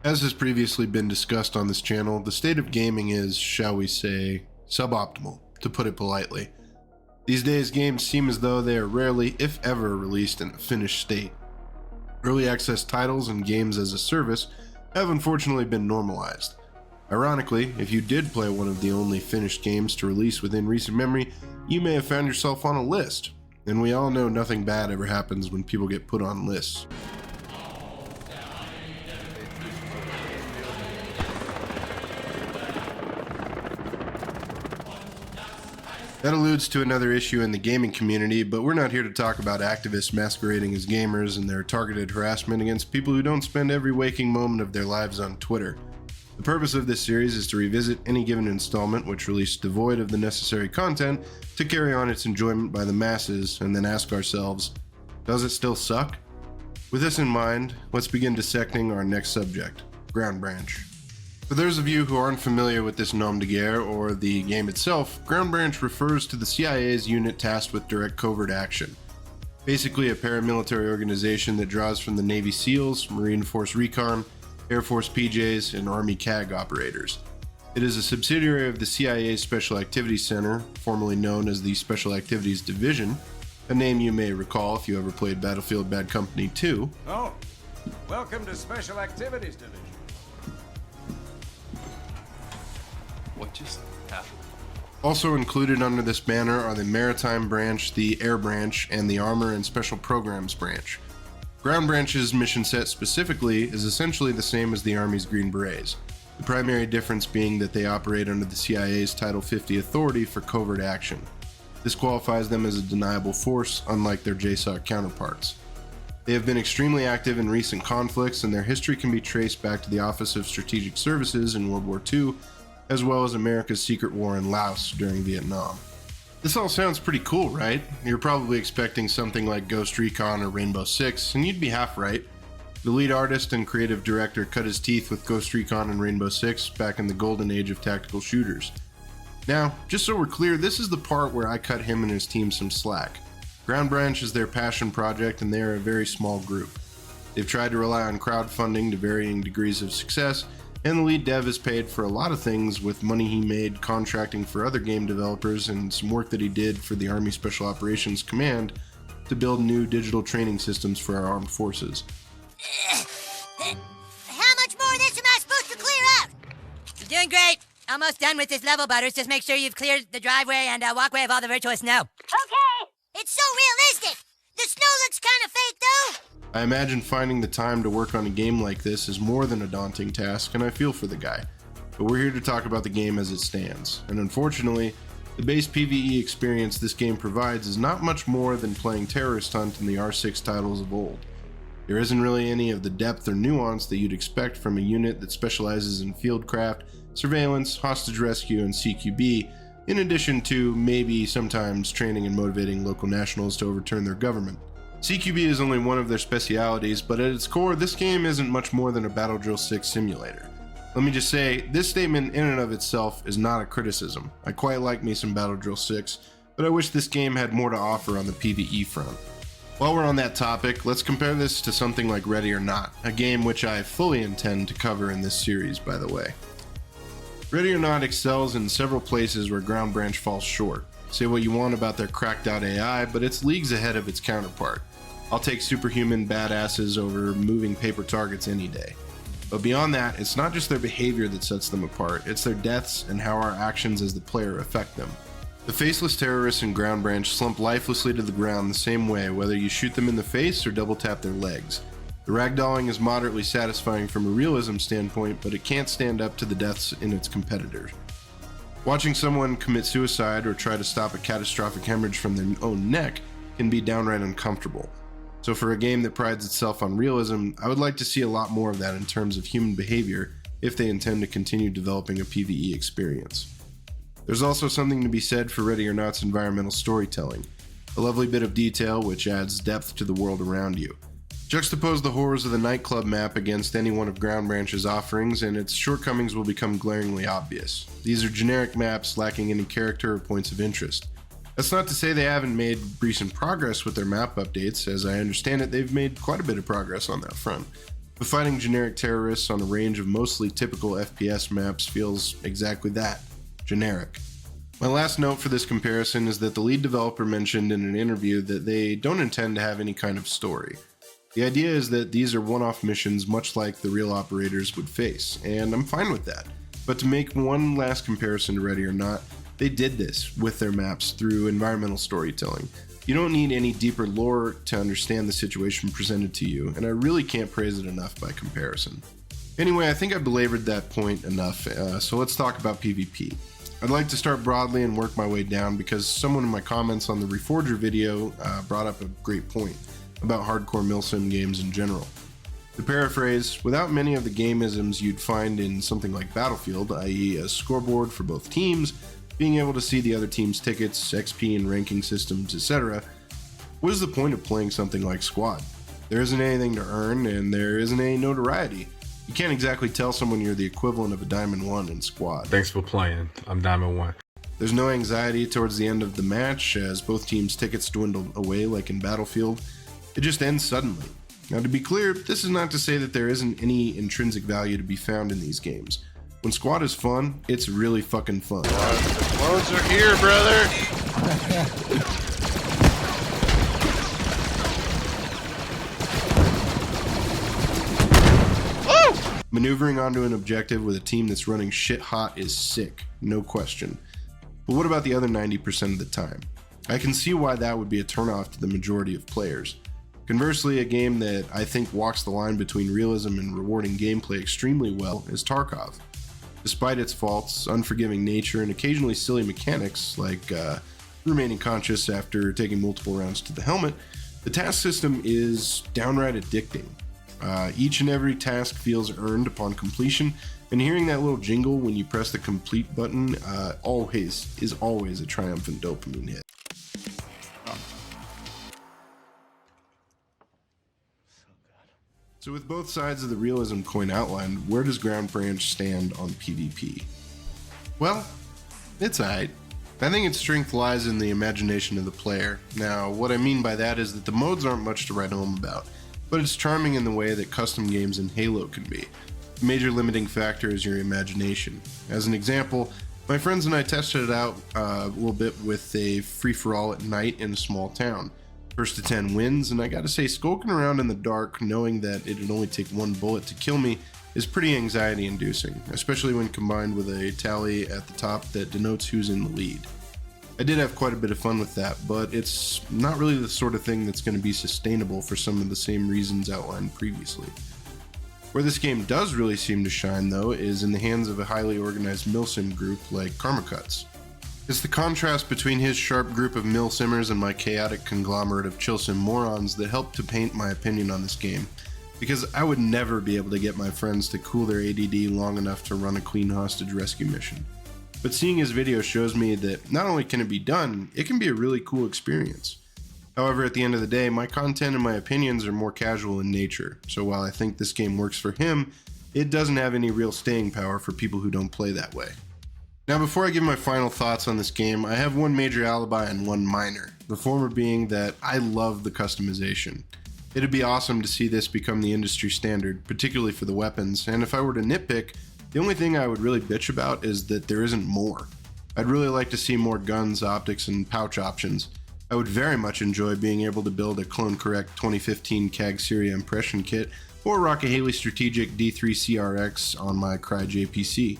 As has previously been discussed on this channel, the state of gaming is, shall we say, suboptimal, to put it politely. These days, games seem as though they are rarely, if ever, released in a finished state. Early access titles and games as a service have unfortunately been normalized. Ironically, if you did play one of the only finished games to release within recent memory, you may have found yourself on a list. And we all know nothing bad ever happens when people get put on lists. That alludes to another issue in the gaming community, but we're not here to talk about activists masquerading as gamers and their targeted harassment against people who don't spend every waking moment of their lives on Twitter. The purpose of this series is to revisit any given installment which released devoid of the necessary content to carry on its enjoyment by the masses, and then ask ourselves, does it still suck? With this in mind, let's begin dissecting our next subject, Ground Branch. For those of you who aren't familiar with this nom de guerre or the game itself, Ground Branch refers to the CIA's unit tasked with direct covert action. Basically a paramilitary organization that draws from the Navy SEALs, Marine Force Recon, Air Force PJs, and Army CAG operators. It is a subsidiary of the CIA's Special Activities Center, formerly known as the Special Activities Division, a name you may recall if you ever played Battlefield Bad Company 2. Oh, welcome to Special Activities Division. What just happened? Also included under this banner are the Maritime Branch, the Air Branch, and the Armor and Special Programs Branch. Ground Branch's mission set specifically is essentially the same as the Army's Green Berets, the primary difference being that they operate under the CIA's Title 50 authority for covert action. This qualifies them as a deniable force, unlike their JSOC counterparts. They have been extremely active in recent conflicts, and their history can be traced back to the Office of Strategic Services in World War II, as well as America's secret war in Laos during Vietnam. This all sounds pretty cool, right? You're probably expecting something like Ghost Recon or Rainbow Six, and you'd be half right. The lead artist and creative director cut his teeth with Ghost Recon and Rainbow Six back in the golden age of tactical shooters. Now, just so we're clear, this is the part where I cut him and his team some slack. Ground Branch is their passion project, and they are a very small group. They've tried to rely on crowdfunding to varying degrees of success, and the lead dev is paid for a lot of things with money he made contracting for other game developers and some work that he did for the Army Special Operations Command to build new digital training systems for our armed forces. How much more of this am I supposed to clear out? You're doing great. Almost done with this level, Butters. Just make sure you've cleared the driveway and walkway of all the virtual snow. Okay. It's so realistic. The snow looks kind of fake, though. I imagine finding the time to work on a game like this is more than a daunting task, and I feel for the guy. But we're here to talk about the game as it stands, and unfortunately, the base PvE experience this game provides is not much more than playing Terrorist Hunt in the R6 titles of old. There isn't really any of the depth or nuance that you'd expect from a unit that specializes in fieldcraft, surveillance, hostage rescue, and CQB, in addition to maybe sometimes training and motivating local nationals to overturn their government. CQB is only one of their specialities, but at its core, this game isn't much more than a Battle Drill 6 simulator. Let me just say, this statement in and of itself is not a criticism. I quite like me some Battle Drill 6, but I wish this game had more to offer on the PvE front. While we're on that topic, let's compare this to something like Ready or Not, a game which I fully intend to cover in this series, by the way. Ready or Not excels in several places where Ground Branch falls short. Say what you want about their cracked out AI, but it's leagues ahead of its counterpart. I'll take superhuman badasses over moving paper targets any day. But beyond that, it's not just their behavior that sets them apart, it's their deaths and how our actions as the player affect them. The faceless terrorists in Ground Branch slump lifelessly to the ground the same way, whether you shoot them in the face or double tap their legs. The ragdolling is moderately satisfying from a realism standpoint, but it can't stand up to the deaths in its competitors. Watching someone commit suicide or try to stop a catastrophic hemorrhage from their own neck can be downright uncomfortable. So for a game that prides itself on realism, I would like to see a lot more of that in terms of human behavior if they intend to continue developing a PvE experience. There's also something to be said for Ready or Not's environmental storytelling, a lovely bit of detail which adds depth to the world around you. Juxtapose the horrors of the nightclub map against any one of Ground Branch's offerings, and its shortcomings will become glaringly obvious. These are generic maps lacking any character or points of interest. That's not to say they haven't made recent progress with their map updates. As I understand it, they've made quite a bit of progress on that front. But fighting generic terrorists on a range of mostly typical FPS maps feels exactly that, generic. My last note for this comparison is that the lead developer mentioned in an interview that they don't intend to have any kind of story. The idea is that these are one-off missions much like the real operators would face, and I'm fine with that. But to make one last comparison to Ready or Not, they did this with their maps through environmental storytelling. You don't need any deeper lore to understand the situation presented to you, and I really can't praise it enough by comparison. Anyway, I think I belabored that point enough, so let's talk about PvP. I'd like to start broadly and work my way down because someone in my comments on the Reforger video brought up a great point about hardcore milsim games in general. To paraphrase, without many of the game-isms you'd find in something like Battlefield, i.e. a scoreboard for both teams, being able to see the other team's tickets, XP and ranking systems, etc., what is the point of playing something like Squad? There isn't anything to earn, and there isn't any notoriety. You can't exactly tell someone you're the equivalent of a Diamond 1 in Squad. Thanks for playing. I'm Diamond 1. There's no anxiety towards the end of the match as both teams' tickets dwindle away like in Battlefield. It just ends suddenly. Now, to be clear, this is not to say that there isn't any intrinsic value to be found in these games. When Squad is fun, it's really fucking fun. The clones are here, brother! Maneuvering onto an objective with a team that's running shit hot is sick, no question. But what about the other 90% of the time? I can see why that would be a turnoff to the majority of players. Conversely, a game that I think walks the line between realism and rewarding gameplay extremely well is Tarkov. Despite its faults, unforgiving nature, and occasionally silly mechanics like remaining conscious after taking multiple rounds to the helmet, the task system is downright addicting. Each and every task feels earned upon completion, and hearing that little jingle when you press the complete button is always a triumphant dopamine hit. So with both sides of the realism coin outlined, where does Ground Branch stand on PvP? Well, it's alright. I think its strength lies in the imagination of the player. Now, what I mean by that is that the modes aren't much to write home about, but it's charming in the way that custom games in Halo can be. The major limiting factor is your imagination. As an example, my friends and I tested it out a little bit with a free-for-all at night in a small town. First to 10 wins, and I gotta say, skulking around in the dark knowing that it'd only take one bullet to kill me is pretty anxiety inducing, especially when combined with a tally at the top that denotes who's in the lead. I did have quite a bit of fun with that, but it's not really the sort of thing that's going to be sustainable for some of the same reasons outlined previously. Where this game does really seem to shine, though, is in the hands of a highly organized milsim group like Karma Cuts. It's the contrast between his sharp group of milsimmers and my chaotic conglomerate of chillsim morons that helped to paint my opinion on this game, because I would never be able to get my friends to cool their ADD long enough to run a clean hostage rescue mission. But seeing his video shows me that not only can it be done, it can be a really cool experience. However, at the end of the day, my content and my opinions are more casual in nature, so while I think this game works for him, it doesn't have any real staying power for people who don't play that way. Now, before I give my final thoughts on this game, I have one major alibi and one minor, the former being that I love the customization. It'd be awesome to see this become the industry standard, particularly for the weapons, and if I were to nitpick, the only thing I would really bitch about is that there isn't more. I'd really like to see more guns, optics, and pouch options. I would very much enjoy being able to build a Clone Correct 2015 CAG Syria impression kit, or rock a Haley Strategic D3 CRX on my CryJPC.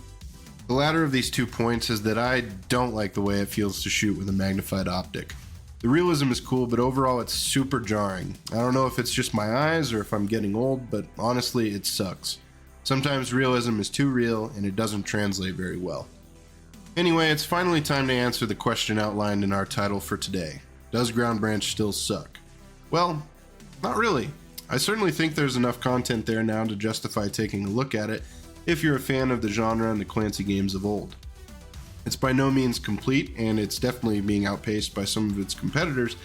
The latter of these 2 points is that I don't like the way it feels to shoot with a magnified optic. The realism is cool, but overall it's super jarring. I don't know if it's just my eyes or if I'm getting old, but honestly it sucks. Sometimes realism is too real and it doesn't translate very well. Anyway, it's finally time to answer the question outlined in our title for today. Does Ground Branch still suck? Well, not really. I certainly think there's enough content there now to justify taking a look at it if you're a fan of the genre and the Clancy games of old. It's by no means complete, and it's definitely being outpaced by some of its competitors,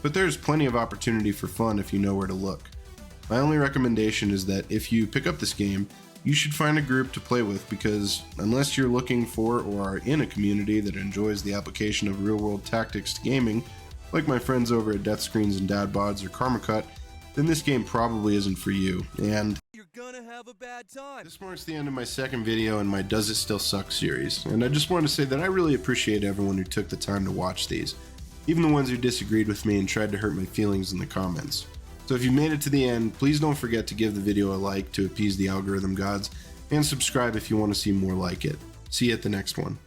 but there's plenty of opportunity for fun if you know where to look. My only recommendation is that if you pick up this game, you should find a group to play with, because unless you're looking for or are in a community that enjoys the application of real-world tactics to gaming, like my friends over at Death Screens and Dad Bods or Karma Cut, then this game probably isn't for you, and have a bad time. This marks the end of my second video in my Does It Still Suck series, and I just want to say that I really appreciate everyone who took the time to watch these, even the ones who disagreed with me and tried to hurt my feelings in the comments. So if you made it to the end, please don't forget to give the video a like to appease the algorithm gods, and subscribe if you want to see more like it. See you at the next one.